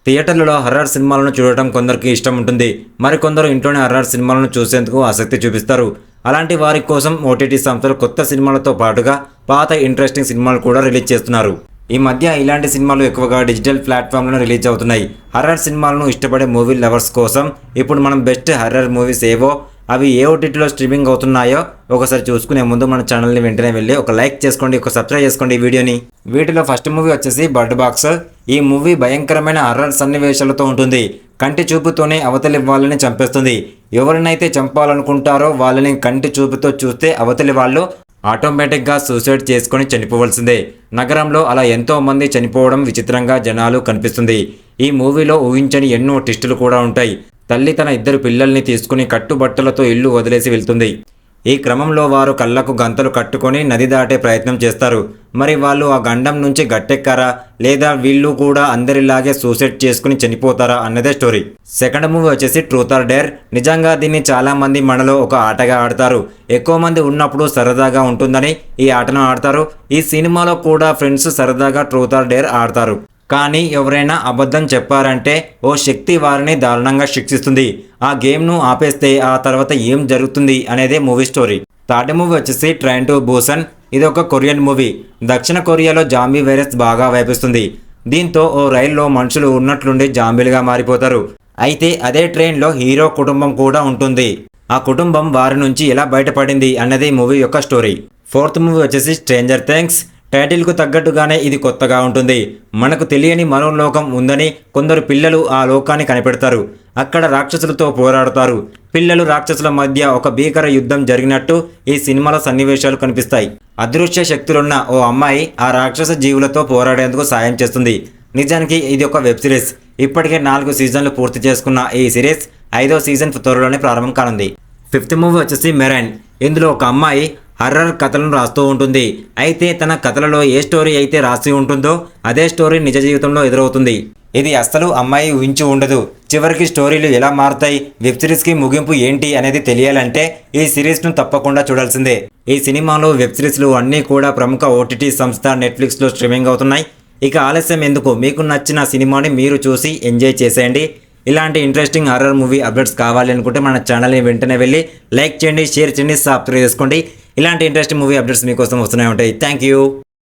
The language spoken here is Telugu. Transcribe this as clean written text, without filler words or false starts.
థియేటర్లలో హర్రర్ సినిమాలను చూడటం కొందరికి ఇష్టం ఉంటుంది. మరికొందరు ఇంట్లోనే హర్రర్ సినిమాలను చూసేందుకు ఆసక్తి చూపిస్తారు. అలాంటి వారి కోసం ఓటీటీ సంస్థలు కొత్త సినిమాలతో పాటుగా పాత ఇంట్రెస్టింగ్ సినిమాలు కూడా రిలీజ్ చేస్తున్నారు. ఈ మధ్య ఇలాంటి సినిమాలు ఎక్కువగా డిజిటల్ ప్లాట్ఫామ్లలో రిలీజ్ అవుతున్నాయి. హర్రర్ సినిమాలను ఇష్టపడే మూవీ లవర్స్ కోసం ఇప్పుడు మనం బెస్ట్ హర్రర్ మూవీస్ ఏవో, అవి ఏ ఓటీటీలో స్ట్రీమింగ్ అవుతున్నాయో ఒకసారి చూసుకునే ముందు మన ఛానల్ని వెంటనే వెళ్ళి ఒక లైక్ చేసుకోండి, ఒక సబ్స్క్రైబ్ చేసుకోండి ఈ వీడియోని. వీటిలో ఫస్ట్ మూవీ వచ్చేసి బర్డ్ బాక్స్. ఈ మూవీ భయంకరమైన హర్రర్ సన్నివేశాలతో ఉంటుంది. కంటి చూపుతోనే అవతలి వాళ్ళని చంపేస్తుంది. ఎవరినైతే చంపాలనుకుంటారో వాళ్ళని కంటి చూపుతో చూస్తే అవతలి వాళ్ళు ఆటోమేటిక్గా సూసైడ్ చేసుకొని చనిపోవలసిందే. నగరంలో అలా ఎంతో మంది చనిపోవడం విచిత్రంగా జనాలు కనిపిస్తుంది. ఈ మూవీలో ఊహించని ఎన్నో ట్విస్టులు కూడా ఉంటాయి. తల్లి తన 2 పిల్లల్ని తీసుకుని కట్టుబట్టలతో ఇల్లు వదిలేసి వెళ్తుంది. ఈ క్రమంలో వారు కళ్ళకు గంతలు కట్టుకొని నది దాటే ప్రయత్నం చేస్తారు. మరి వాళ్ళు ఆ గండం నుంచి గట్టెక్కారా, లేదా వీళ్ళు కూడా అందరిలాగే సూసైడ్ చేసుకుని చనిపోతారా అన్నదే స్టోరీ. సెకండ్ మూవీ వచ్చేసి ట్రూత్ ఆర్ డేర్. నిజంగా దీన్ని చాలా మంది మనలో ఒక ఆటగా ఆడతారు. ఎక్కువ మంది ఉన్నప్పుడు సరదాగా ఉంటుందని ఈ ఆటను ఆడతారు. ఈ సినిమాలో కూడా ఫ్రెండ్స్ సరదాగా ట్రూత్ ఆర్ డేర్ ఆడతారు. కానీ ఎవరైనా అబద్ధం చెప్పారంటే ఓ శక్తి వారిని దారుణంగా శిక్షిస్తుంది. ఆ గేమ్ను ఆపేస్తే ఆ తర్వాత ఏం జరుగుతుంది అనేదే మూవీ స్టోరీ. థర్డ్ మూవీ వచ్చేసి ట్రైన్ టు బూసన్. ఇది ఒక కొరియన్ మూవీ. దక్షిణ కొరియాలో జాంబీ వైరస్ బాగా వ్యాపిస్తుంది. దీంతో ఓ రైల్లో మనుషులు ఉన్నట్లుండి జాంబీలుగా మారిపోతారు. అయితే అదే ట్రైన్లో హీరో కుటుంబం కూడా ఉంటుంది. ఆ కుటుంబం వారి నుంచి ఎలా బయటపడింది అన్నది మూవీ యొక్క స్టోరీ. ఫోర్త్ మూవీ వచ్చేసి స్ట్రేంజర్ థింగ్స్. టైటిల్కు తగ్గట్టుగానే ఇది కొత్తగా ఉంటుంది. మనకు తెలియని మరో లోకం ఉందని కొందరు పిల్లలు ఆ లోకాన్ని కనిపెడతారు. అక్కడ రాక్షసులతో పోరాడతారు. పిల్లలు రాక్షసుల మధ్య ఒక భీకర యుద్ధం జరిగినట్టు ఈ సినిమాలో సన్నివేశాలు కనిపిస్తాయి. అదృశ్య శక్తులున్న ఓ అమ్మాయి ఆ రాక్షస జీవులతో పోరాడేందుకు సాయం చేస్తుంది. నిజానికి ఇది ఒక వెబ్ సిరీస్. ఇప్పటికే 4 సీజన్లు పూర్తి చేసుకున్న ఈ సిరీస్ 5వ సీజన్ త్వరలోనే ప్రారంభం కానుంది. ఫిఫ్త్ మూవీ వచ్చేసి మెరైన్. ఇందులో ఒక అమ్మాయి హర్రర్ కథలను రాస్తూ ఉంటుంది. అయితే తన కథలలో ఏ స్టోరీ అయితే రాసి ఉంటుందో అదే స్టోరీ నిజ జీవితంలో ఎదురవుతుంది. ఇది అస్సలు అమ్మాయి ఊహించి ఉండదు. చివరికి స్టోరీలు ఎలా మారుతాయి, వెబ్ సిరీస్కి ముగింపు ఏంటి అనేది తెలియాలంటే ఈ సిరీస్ను తప్పకుండా చూడాల్సిందే. ఈ సినిమాలో వెబ్ సిరీస్లు అన్నీ కూడా ప్రముఖ ఓటీటీ సంస్థ నెట్ఫ్లిక్స్లో స్ట్రీమింగ్ అవుతున్నాయి. ఇక ఆలస్యం ఎందుకు, మీకు నచ్చిన సినిమాని మీరు చూసి ఎంజాయ్ చేసేయండి. ఇలాంటి ఇంట్రెస్టింగ్ హర్రర్ మూవీ అప్డేట్స్ కావాలి అనుకుంటే మన ఛానల్ని వెంటనే వెళ్ళి లైక్ చేయండి, షేర్ చేయండి, సబ్స్క్రైబ్ చేసుకోండి. ఇలాంటి ఇంట్రెస్టింగ్ మూవీ అప్డేట్స్ మీకోసం వస్తూనే ఉంటాయి. Thank you.